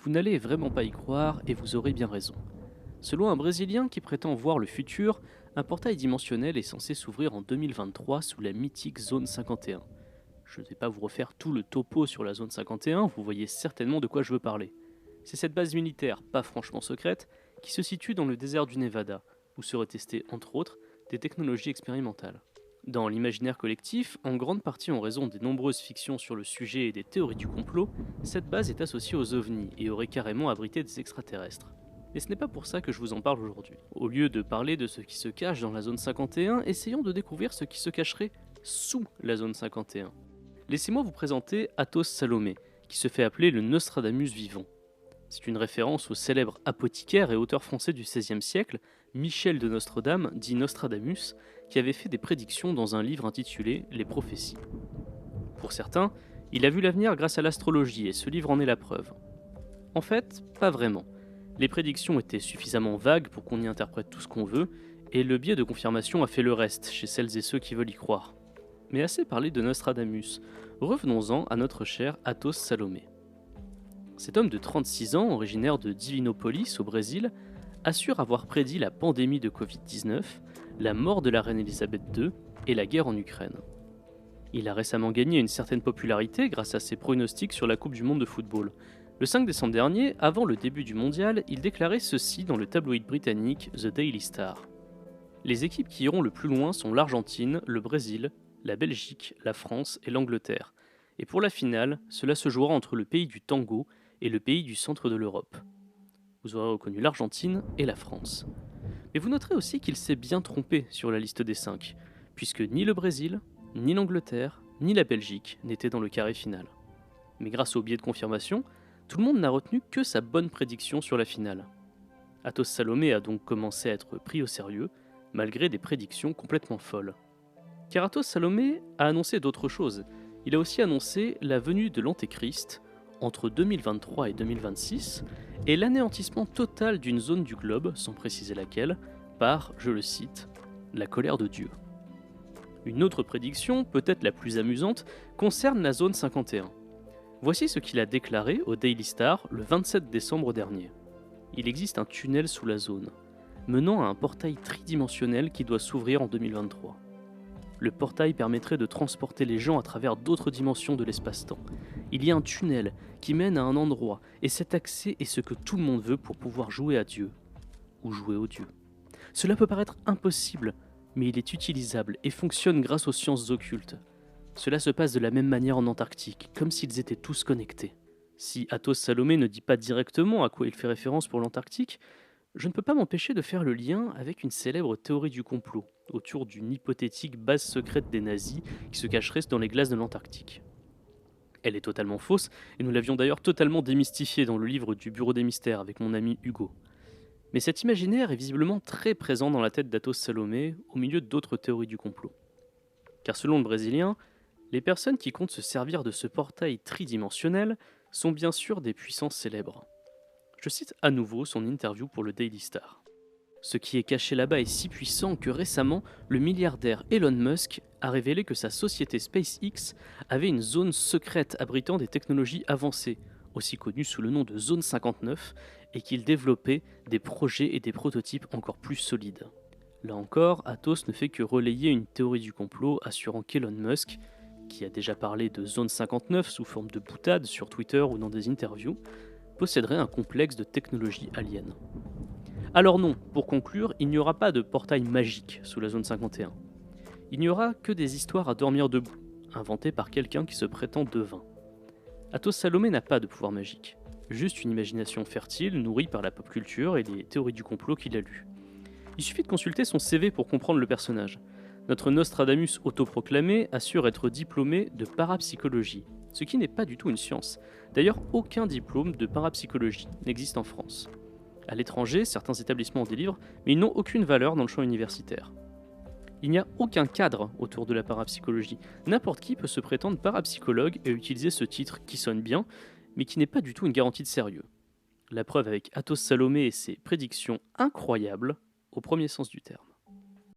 Vous n'allez vraiment pas y croire et vous aurez bien raison. Selon un Brésilien qui prétend voir le futur, un portail dimensionnel est censé s'ouvrir en 2023 sous la mythique zone 51. Je ne vais pas vous refaire tout le topo sur la zone 51, vous voyez certainement de quoi je veux parler. C'est cette base militaire, pas franchement secrète, qui se situe dans le désert du Nevada, où seraient testées, entre autres, des technologies expérimentales. Dans l'imaginaire collectif, en grande partie en raison des nombreuses fictions sur le sujet et des théories du complot, cette base est associée aux ovnis et aurait carrément abrité des extraterrestres. Mais ce n'est pas pour ça que je vous en parle aujourd'hui. Au lieu de parler de ce qui se cache dans la zone 51, essayons de découvrir ce qui se cacherait sous la zone 51. Laissez-moi vous présenter Athos Salomé, qui se fait appeler le Nostradamus vivant. C'est une référence au célèbre apothicaire et auteur français du XVIe siècle, Michel de Nostredame, dit Nostradamus, qui avait fait des prédictions dans un livre intitulé Les prophéties. Pour certains, il a vu l'avenir grâce à l'astrologie et ce livre en est la preuve. En fait, pas vraiment. Les prédictions étaient suffisamment vagues pour qu'on y interprète tout ce qu'on veut, et le biais de confirmation a fait le reste chez celles et ceux qui veulent y croire. Mais assez parlé de Nostradamus, revenons-en à notre cher Athos Salomé. Cet homme de 36 ans, originaire de Divinopolis au Brésil, assure avoir prédit la pandémie de Covid-19, la mort de la reine Elisabeth II et la guerre en Ukraine. Il a récemment gagné une certaine popularité grâce à ses pronostics sur la Coupe du Monde de football. Le 5 décembre dernier, avant le début du mondial, il déclarait ceci dans le tabloïd britannique The Daily Star. Les équipes qui iront le plus loin sont l'Argentine, le Brésil, la Belgique, la France et l'Angleterre. Et pour la finale, cela se jouera entre le pays du tango et le pays du centre de l'Europe. Vous aurez reconnu l'Argentine et la France. Mais vous noterez aussi qu'il s'est bien trompé sur la liste des 5, puisque ni le Brésil, ni l'Angleterre, ni la Belgique n'étaient dans le carré final. Mais grâce au biais de confirmation, tout le monde n'a retenu que sa bonne prédiction sur la finale. Athos Salomé a donc commencé à être pris au sérieux, malgré des prédictions complètement folles. Car Athos Salomé a annoncé d'autres choses. Il a aussi annoncé la venue de l'Antéchrist entre 2023 et 2026 et l'anéantissement total d'une zone du globe, sans préciser laquelle, par, je le cite, la colère de Dieu. Une autre prédiction, peut-être la plus amusante, concerne la zone 51. Voici ce qu'il a déclaré au Daily Star le 27 décembre dernier. Il existe un tunnel sous la zone, menant à un portail tridimensionnel qui doit s'ouvrir en 2023. Le portail permettrait de transporter les gens à travers d'autres dimensions de l'espace-temps. Il y a un tunnel qui mène à un endroit, et cet accès est ce que tout le monde veut pour pouvoir jouer à Dieu, ou jouer au Dieu. Cela peut paraître impossible, mais il est utilisable et fonctionne grâce aux sciences occultes. Cela se passe de la même manière en Antarctique, comme s'ils étaient tous connectés. Si Athos Salomé ne dit pas directement à quoi il fait référence pour l'Antarctique, je ne peux pas m'empêcher de faire le lien avec une célèbre théorie du complot, autour d'une hypothétique base secrète des nazis qui se cacherait dans les glaces de l'Antarctique. Elle est totalement fausse, et nous l'avions d'ailleurs totalement démystifiée dans le livre du Bureau des Mystères avec mon ami Hugo. Mais cet imaginaire est visiblement très présent dans la tête d'Athos Salomé, au milieu d'autres théories du complot. Car selon le Brésilien, les personnes qui comptent se servir de ce portail tridimensionnel sont bien sûr des puissances célèbres. Je cite à nouveau son interview pour le Daily Star. Ce qui est caché là-bas est si puissant que récemment, le milliardaire Elon Musk a révélé que sa société SpaceX avait une zone secrète abritant des technologies avancées, aussi connues sous le nom de Zone 59, et qu'il développait des projets et des prototypes encore plus solides. Là encore, Athos ne fait que relayer une théorie du complot assurant qu'Elon Musk, qui a déjà parlé de Zone 59 sous forme de boutade sur Twitter ou dans des interviews, posséderait un complexe de technologie alien. Alors non, pour conclure, il n'y aura pas de portail magique sous la zone 51. Il n'y aura que des histoires à dormir debout, inventées par quelqu'un qui se prétend devin. Athos Salomé n'a pas de pouvoir magique, juste une imagination fertile nourrie par la pop culture et les théories du complot qu'il a lues. Il suffit de consulter son CV pour comprendre le personnage. Notre Nostradamus autoproclamé assure être diplômé de parapsychologie, ce qui n'est pas du tout une science. D'ailleurs, aucun diplôme de parapsychologie n'existe en France. À l'étranger, certains établissements en délivrent, mais ils n'ont aucune valeur dans le champ universitaire. Il n'y a aucun cadre autour de la parapsychologie. N'importe qui peut se prétendre parapsychologue et utiliser ce titre qui sonne bien, mais qui n'est pas du tout une garantie de sérieux. La preuve avec Athos Salomé et ses prédictions incroyables, au premier sens du terme.